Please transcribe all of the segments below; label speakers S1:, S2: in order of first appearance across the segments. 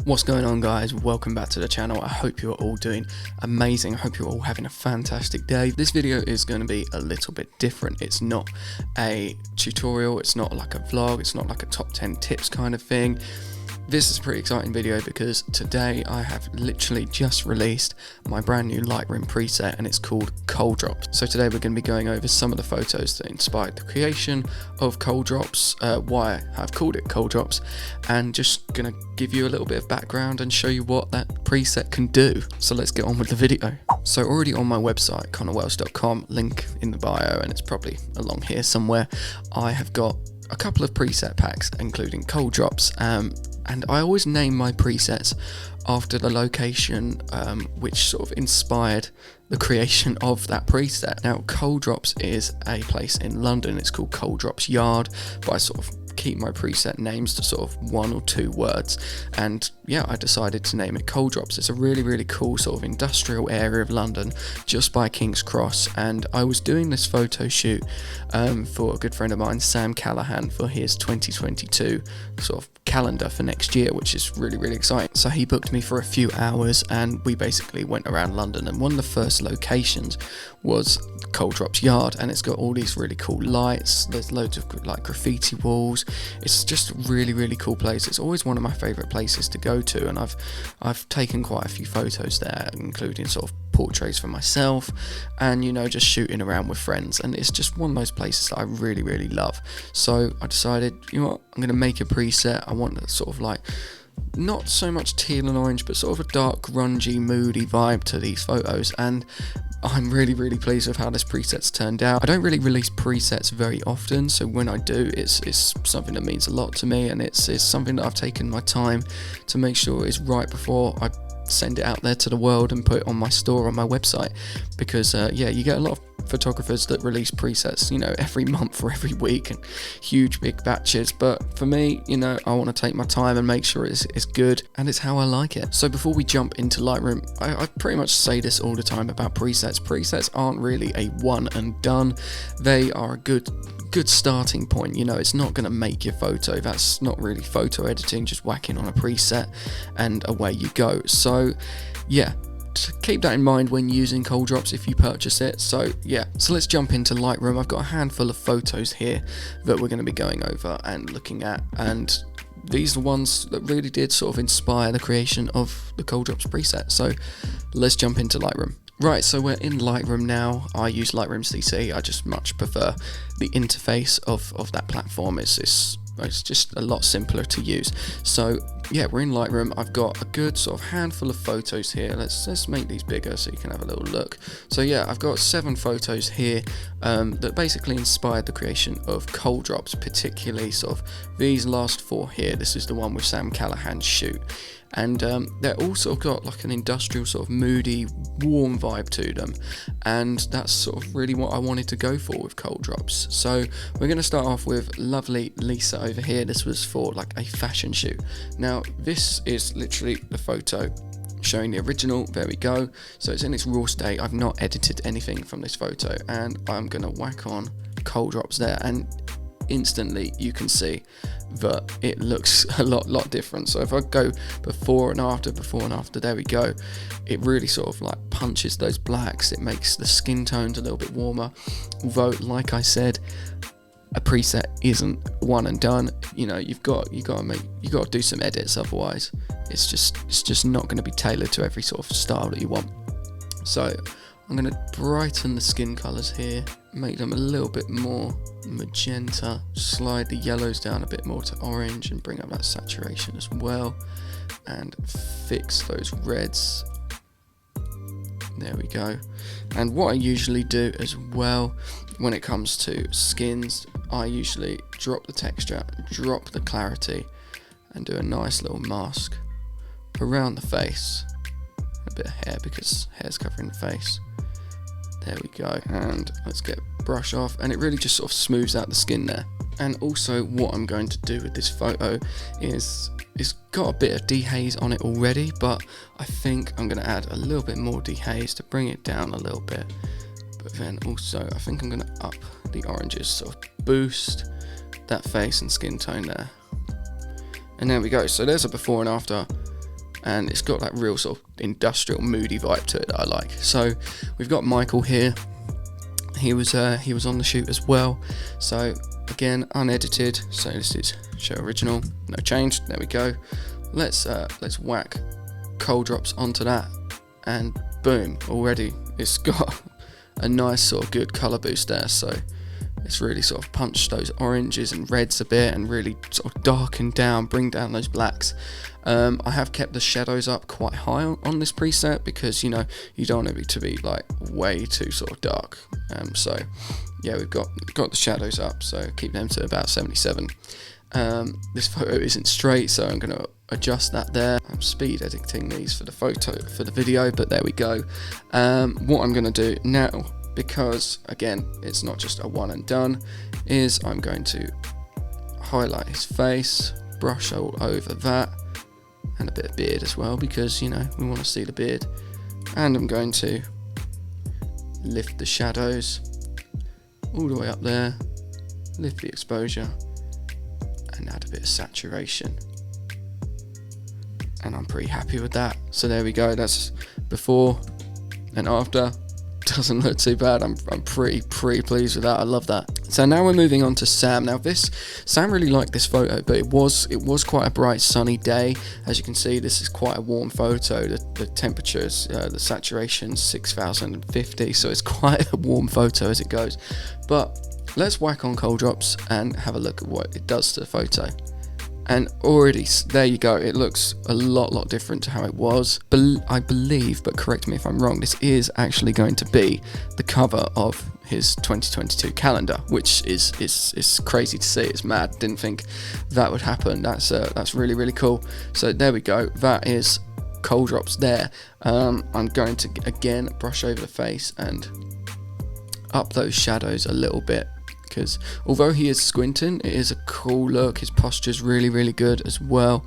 S1: What's going on, guys? Welcome back to the channel. I hope you're all doing amazing. I hope you're all having a fantastic day. This video is going to be a little bit different. It's not a tutorial, it's not like a vlog, it's not like a top 10 tips kind of thing. This is a pretty exciting video because today I have literally just released my brand new Lightroom preset and it's called Cold Drops. So today we're going to be going over some of the photos that inspired the creation of Cold Drops, why I've called it Cold Drops, and just going to give you a little bit of background and show you what that preset can do. So let's get on with the video. So already on my website, connorwells.com, link in the bio, and it's probably along here somewhere, I have got a couple of preset packs including Cold Drops, and I always name my presets after the location which sort of inspired the creation of that preset. Now, Cold Drops is a place in London. It's called Cold Drops Yard, but I sort of keep my preset names to sort of 1 or 2 words, and yeah, I decided to name it Cold Drops. It's a really cool sort of industrial area of London just by King's Cross, and I was doing this photo shoot for a good friend of mine, Sam Callahan, for his 2022 sort of calendar for next year, which is really exciting. So he booked me for a few hours and we basically went around London, and one of the first locations was Cold Drops Yard, and it's got all these really cool lights. There's loads of like graffiti walls. It's just a really cool place. It's always one of my favorite places to go to, and I've taken quite a few photos there, including sort of portraits for myself and, you know, just shooting around with friends, and it's just one of those places that I really love. So I decided, you know what, I'm going to make a preset. I want that sort of like not so much teal and orange, but sort of a dark, grungy, moody vibe to these photos, and I'm really pleased with how this preset's turned out. I don't really release presets very often, so when I do, it's something that means a lot to me, and it's something that I've taken my time to make sure is right before I send it out there to the world and put it on my store on my website, because yeah, you get a lot of photographers that release presets, you know, every month or every week, and huge big batches, but for me, you know, I want to take my time and make sure it's good and it's how I like it. So before we jump into Lightroom, I pretty much say this all the time about presets. Presets aren't really a one and done. They are a good starting point. You know, it's not going to make your photo. That's not really photo editing, just whacking on a preset and away you go. So yeah, keep that in mind when using Cold Drops if you purchase it. So yeah, so let's jump into Lightroom. I've got a handful of photos here that we're going to be going over and looking at, and these are the ones that really did sort of inspire the creation of the Cold Drops preset. So let's jump into Lightroom. Right, so we're in Lightroom now. I use Lightroom CC. I just much prefer the interface of that platform. It's just a lot simpler to use. So yeah, we're in Lightroom. I've got a good sort of handful of photos here. Let's make these bigger so you can have a little look. So yeah, I've got 7 photos here that basically inspired the creation of Cold Drops, particularly sort of these last 4 here. This is the one with Sam Callahan's shoot, and they're all sort of got like an industrial sort of moody, warm vibe to them, and that's sort of really what I wanted to go for with Cold Drops. So we're going to start off with lovely Lisa over here. This was for like a fashion shoot. Now this is literally the photo showing the original. There we go. So it's in its raw state. I've not edited anything from this photo, and I'm going to whack on Cold Drops there, and instantly you can see that it looks a lot different. So if I go before and after, there we go. It really sort of like punches those blacks. It makes the skin tones a little bit warmer. Although, like I said, a preset isn't one and done. You know, you got to do some edits, otherwise it's just not going to be tailored to every sort of style that you want. So I'm going to brighten the skin colors here, make them a little bit more magenta, slide the yellows down a bit more to orange and bring up that saturation as well, and fix those reds. There we go. And what I usually do as well when it comes to skins, I usually drop the texture, drop the clarity, and do a nice little mask around the face. A bit of hair because hair's covering the face. There we go, and let's get brush off, and it really just sort of smooths out the skin there. And also what I'm going to do with this photo is, it's got a bit of dehaze on it already, but I think I'm going to add a little bit more dehaze to bring it down a little bit. But then also I think I'm going to up the oranges, sort of boost that face and skin tone there. And there we go. So there's a before and after. and it's got that real sort of industrial moody vibe to it that I like. So we've got Michael here. He was on the shoot as well. So again, unedited. So this is show original, no change. There we go. Let's whack cold drops onto that, and boom, already it's got a nice sort of good color boost there. So it's really sort of punched those oranges and reds a bit and really sort of darkened down, bring down those blacks. I have kept the shadows up quite high on this preset because, you know, you don't want it to be like way too sort of dark. So yeah, we've got the shadows up, so keep them to about 77. This photo isn't straight, so I'm going to adjust that there. I'm speed editing these for the video, but there we go. What I'm going to do now, because again it's not just a one and done, is I'm going to highlight his face, brush all over that, and a bit of beard as well, because, you know, we want to see the beard. And I'm going to lift the shadows all the way up there, lift the exposure, and add a bit of saturation. And I'm pretty happy with that. So there we go, that's before and after. Doesn't look too bad. I'm pretty pleased with that. I love that. So now we're moving on to Sam. Now Sam really liked this photo, but it was quite a bright sunny day. As you can see, this is quite a warm photo. The temperatures, the saturation 6050, so it's quite a warm photo as it goes. But let's whack on cold drops and have a look at what it does to the photo. And already, there you go, it looks a lot different to how it was. I believe, but correct me if I'm wrong, this is actually going to be the cover of his 2022 calendar, which is crazy to see. It's mad. Didn't think that would happen. That's really cool. So there we go. That is cold drops there. I'm going to again brush over the face and up those shadows a little bit, because although he is squinting, it is a cool look. His posture's really good as well.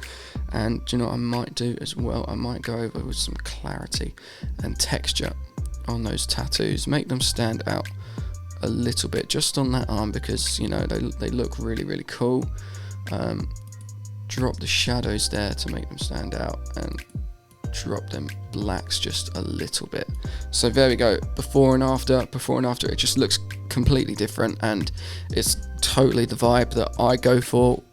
S1: And do you know what I might do as well? I might go over with some clarity and texture on those tattoos, make them stand out a little bit just on that arm, because, you know, they look really cool. Drop the shadows there to make them stand out, and drop them blacks just a little bit. So there we go, before and after, it just looks completely different, and it's totally the vibe that I go for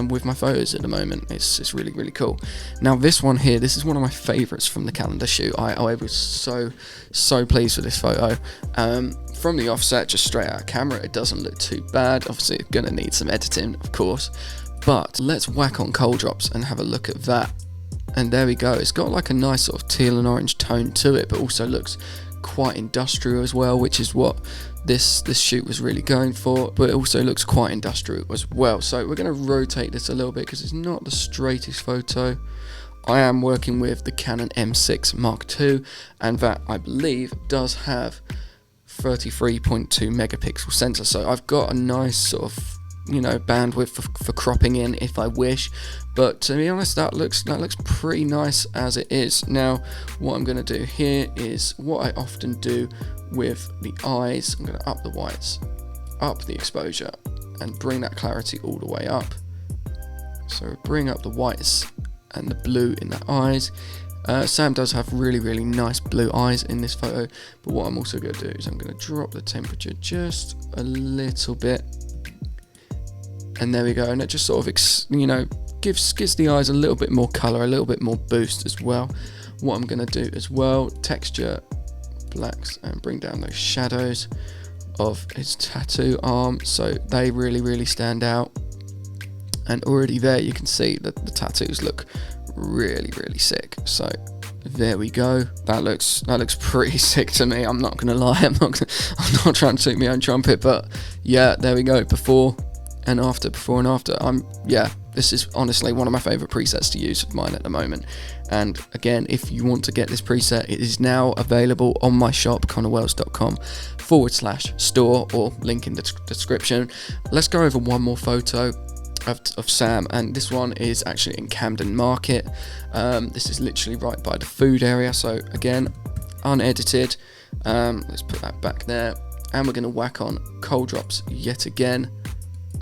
S1: with my photos at the moment. It's really cool. Now this one here, this is one of my favorites from the calendar shoot. I was so pleased with this photo. From the offset, just straight out of camera, it doesn't look too bad. Obviously it's gonna need some editing, of course, but let's whack on cold drops and have a look at that. And there we go, it's got like a nice sort of teal and orange tone to it, but also looks quite industrial as well, which is what this shoot was really going for. But it also looks quite industrial as well. So we're going to rotate this a little bit because it's not the straightest photo. I am working with the Canon M6 Mark II, and that, I believe, does have 33.2 megapixel sensor. So I've got a nice sort of, you know, bandwidth for cropping in if I wish. But to be honest, that looks pretty nice as it is. Now what I'm going to do here is what I often do with the eyes. I'm going to up the whites, up the exposure, and bring that clarity all the way up. So bring up the whites and the blue in the eyes. Sam does have really nice blue eyes in this photo, but what I'm also going to do is I'm going to drop the temperature just a little bit. And there we go, and it just sort of, you know, gives the eyes a little bit more colour, a little bit more boost as well. What I'm going to do as well, texture blacks and bring down those shadows of his tattoo arm, so they really stand out. And already there you can see that the tattoos look really sick. So there we go. That looks pretty sick to me. I'm not gonna lie. I'm not trying to toot my own trumpet, but yeah, there we go. Before and after. This is honestly one of my favorite presets to use of mine at the moment. And again, if you want to get this preset, it is now available on my shop, connorwells.com/store, or link in the description. Let's go over one more photo of Sam, and this one is actually in Camden Market. This is literally right by the food area, so again, unedited. Let's put that back there, and we're going to whack on cold drops yet again,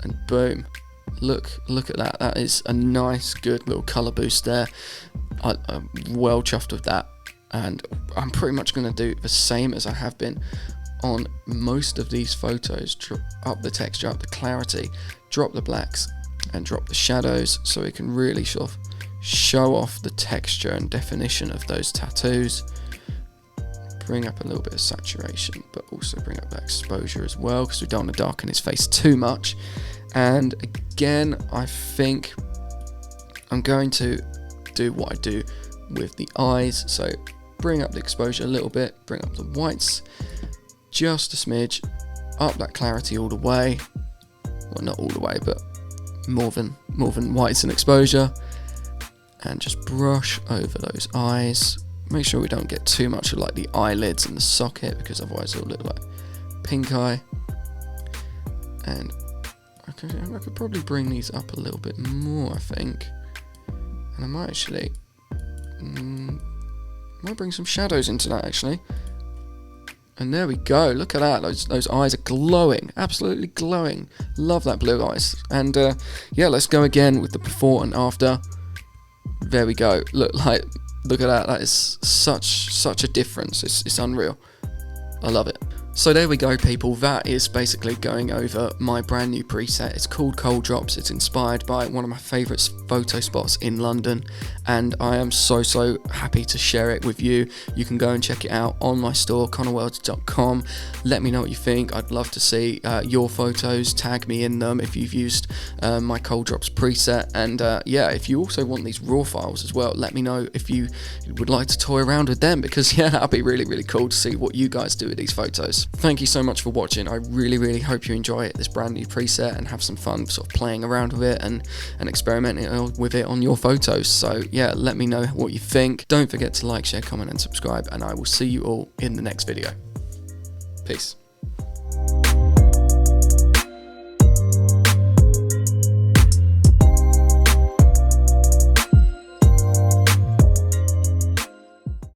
S1: and boom, look at that. That is a nice good little color boost there. I'm well chuffed with that, and I'm pretty much going to do the same as I have been on most of these photos. Up the texture, up the clarity, drop the blacks and drop the shadows, so we can really sort of show off the texture and definition of those tattoos. Bring up a little bit of saturation, but also bring up that exposure as well, because we don't want to darken his face too much. And again, I think I'm going to do what I do with the eyes, so bring up the exposure a little bit, bring up the whites just a smidge, up that clarity all the way, well, not all the way, but more than whites and exposure, and just brush over those eyes. Make sure we don't get too much of like the eyelids and the socket, because otherwise it'll look like pink eye. And I could probably bring these up a little bit more, I think. And I might actually might bring some shadows into that actually. And there we go, look at that, those eyes are glowing, absolutely glowing. Love that blue eyes. And yeah, let's go again with the before and after. There we go, look at that, that is such a difference, it's unreal. I love it. So there we go, people, that is basically going over my brand new preset. It's called Cold Drops. It's inspired by one of my favourite photo spots in London, and I am so happy to share it with you. You can go and check it out on my store, connorworld.com. Let me know what you think. I'd love to see your photos. Tag me in them if you've used my Cold Drops preset, and yeah, if you also want these raw files as well, let me know if you would like to toy around with them, because yeah, that'd be really cool to see what you guys do with these photos. Thank you so much for watching. I really hope you enjoy this brand new preset and have some fun sort of playing around with it and experimenting with it on your photos. So yeah, let me know what you think. Don't forget to like, share, comment and subscribe, and I will see you all in the next video. Peace.